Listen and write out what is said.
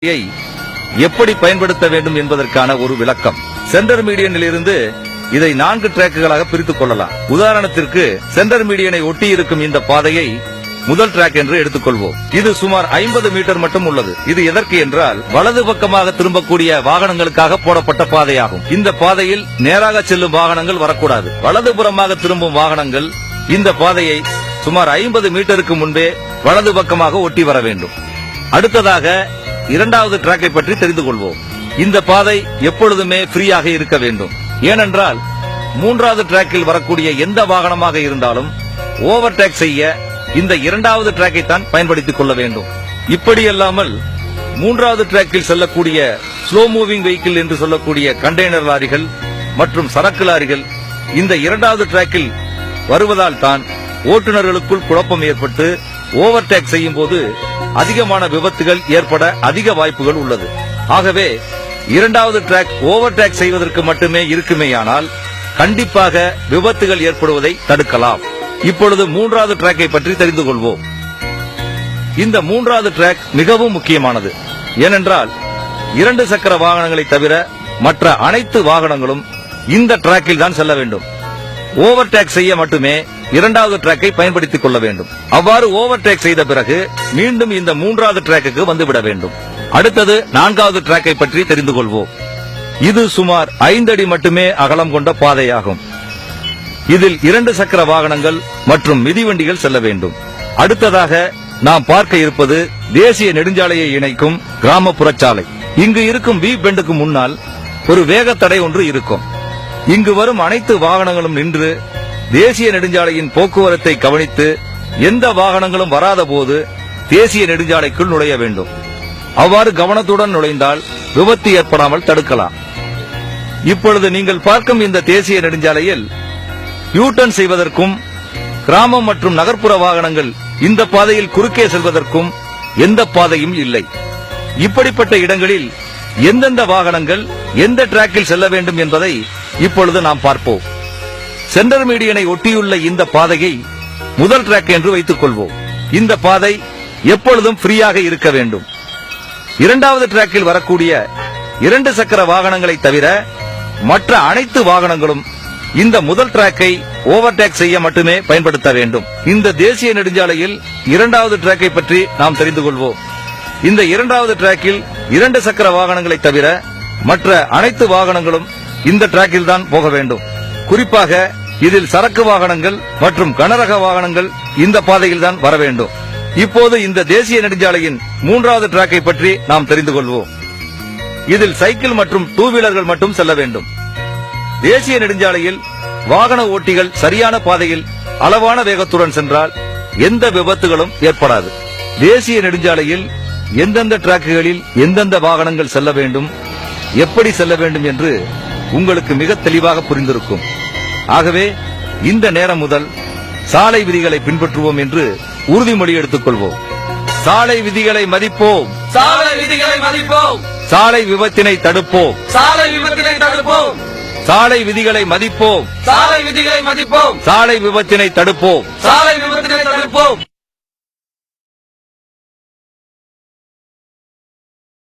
எப்படி பயன்படுத்த வேண்டும் என்பதற்கான ஒரு விளக்கம். சென்டர் மீடியனில் இருந்து இதை 4 டிராக்குகளாக பிரித்துக் கொள்ளலாம். உதாரணத்திற்கு சென்டர் மீடியனை ஒட்டி இருக்கும் இந்த பாதையை முதல் டிராக் என்று எடுத்துக்கொள்வோம். இது சுமார் 50 மீட்டர் மட்டும் உள்ளது. இது எதற்கு என்றால் வலது பக்கமாக திரும்பக்கூடிய வாகனங்களுக்காக போடப்பட்ட பாதையாகும். இந்த பாதையில் நேராக செல்லும் வாகனங்கள் வரக்கூடாது. வலதுபுறமாக திரும்பும் வாகனங்கள் இந்த பாதையை சுமார் 50 மீட்டருக்கு முன்பே வலது பக்கமாக ஒட்டி வர வேண்டும். அடுத்ததாக இரண்டாவது டிராக்கை பற்றி தெரிந்து கொள்வோம். இந்த பாதை எப்பொழுதுமே ஃப்ரீயாக இருக்க வேண்டும். ஏனென்றால் மூன்றாவது டிராக்கில் வரக்கூடிய எந்த வாகனமாக இருந்தாலும் ஓவர்டேக் செய்ய இந்த இரண்டாவது டிராக்கை தான் பயன்படுத்திக் கொள்ள வேண்டும். இப்படியல்லாமல் மூன்றாவது டிராக்கில் செல்லக்கூடிய ஸ்லோ மூவிங் வெஹிக்கிள் என்று சொல்லக்கூடிய கண்டெய்னர் லாரிகள் மற்றும் சரக்கு லாரிகள் இந்த இரண்டாவது டிராக்கில் வருவதால் தான் ஓட்டுநர்களுக்குள் குழப்பம் ஏற்பட்டு ஓவர்டேக் செய்யும் போது அதிகமான விபத்துகள் ஏற்பட அதிக வாய்ப்புகள் உள்ளது. ஆகவே இரண்டாவது டிராக் ஓவர்டேக் செய்வதற்கு மட்டுமே இருக்குமேயானால் கண்டிப்பாக விபத்துகள் ஏற்படுவதை தடுக்கலாம். இப்பொழுது மூன்றாவது டிராக்கை பற்றி தெரிந்து கொள்வோம். இந்த மூன்றாவது டிராக் மிகவும் முக்கியமானது. ஏனென்றால் 2 சக்கர வாகனங்களை தவிர மற்ற அனைத்து வாகனங்களும் இந்த டிராக்கில் தான் செல்ல வேண்டும். ஓவர்டேக் செய்ய மட்டுமே இரண்டாவது டிராக்கை பயன்படுத்திக் கொள்ள வேண்டும். அவ்வாறு ஓவர்டேக் செய்த பிறகு மீண்டும் இந்த மூன்றாவது டிராக்குக்கு வந்துவிட வேண்டும். அடுத்தது 4வது டிராக்கை பற்றி தெரிந்து கொள்வோம். இது சுமார் 5 அடி மட்டுமே அகலம் கொண்ட பாதையாகும். இதில் 2 சக்கர வாகனங்கள் மற்றும் மிதிவண்டிகள் செல்ல வேண்டும். அடுத்ததாக நாம் பார்க்க இருப்பது தேசிய நெடுஞ்சாலையை இணைக்கும் கிராமப்புற சாலை. இங்கு இருக்கும் வி பெண்டுக்கு முன்னால் ஒரு வேகத்தடை ஒன்று இருக்கும். இங்கு வரும் அனைத்து வாகனங்களும் நின்று தேசிய நெடுஞ்சாலையின் போக்குவரத்தை கவனித்து எந்த வாகனங்களும் வராத போது தேசிய நெடுஞ்சாலைக்குள் நுழைய வேண்டும். அவ்வாறு கவனத்துடன் நுழைந்தால் விபத்து ஏற்படாமல் தடுக்கலாம். இப்பொழுது நீங்கள் பார்க்கும் இந்த தேசிய நெடுஞ்சாலையில் யூ-டர்ன் செய்வதற்கும் கிராமம் மற்றும் நகர்ப்புற வாகனங்கள் இந்த பாதையில் குறுக்கே செல்வதற்கும் எந்த பாதையும் இல்லை. இப்படிப்பட்ட இடங்களில் எந்தெந்த வாகனங்கள் எந்த டிராக்கில் செல்ல வேண்டும் என்பதை இப்பொழுது நாம் பார்ப்போம். சென்டர் மீடியனை ஒட்டியுள்ள இந்த பாதையை முதல் டிராக் என்று வைத்துக் கொள்வோம். இந்த பாதை எப்பொழுதும் ஃப்ரீயாக இருக்க வேண்டும். இரண்டாவது டிராக்கில் வரக்கூடிய 2 சக்கர வாகனங்களை தவிர மற்ற அனைத்து வாகனங்களும் இந்த முதல் டிராக்கை ஓவர்டேக் செய்ய மட்டுமே பயன்படுத்த வேண்டும். இந்த தேசிய நெடுஞ்சாலையில் இரண்டாவது டிராக்கை பற்றி நாம் தெரிந்து கொள்வோம். இந்த இரண்டாவது டிராக்கில் 2 சக்கர வாகனங்களை தவிர மற்ற அனைத்து வாகனங்களும் இந்த டிராக்கில் தான் போக வேண்டும். குறிப்பாக இதில் சரக்கு வாகனங்கள் மற்றும் கனரக வாகனங்கள் இந்த பாதையில் தான் வர வேண்டும். இப்போது இந்த தேசிய நெடுஞ்சாலையின் 3வது டிராக்கை பற்றி நாம் தெரிந்து கொள்வோம். இதில் சைக்கிள் மற்றும் 2 வீலர்கள் மட்டும் செல்ல வேண்டும். தேசிய நெடுஞ்சாலையில் வாகன ஓட்டிகள் சரியான பாதையில் அளவான வேகத்துடன் சென்றால் எந்த விபத்துகளும் ஏற்படாது. தேசிய நெடுஞ்சாலையில் எந்தெந்த டிராக்குகளில் எந்தெந்த வாகனங்கள் செல்ல வேண்டும், எப்படி செல்ல வேண்டும் என்று உங்களுக்கு மிக தெளிவாக புரிந்திருக்கும். ஆகவே இந்த நேரம் முதல் சாலை விதிகளை பின்பற்றுவோம் என்று உறுதிமொழி எடுத்துக் கொள்வோம். சாலை விதிகளை மதிப்போம். சாலை விதிகளை மதிப்போம். சாலை விபத்தினை தடுப்போம். சாலை விபத்தினை தடுப்போம். சாலை விதிகளை மதிப்போம். சாலை விதிகளை மதிப்போம். சாலை விபத்தினை தடுப்போம். சாலை விபத்தினை தடுப்போம்.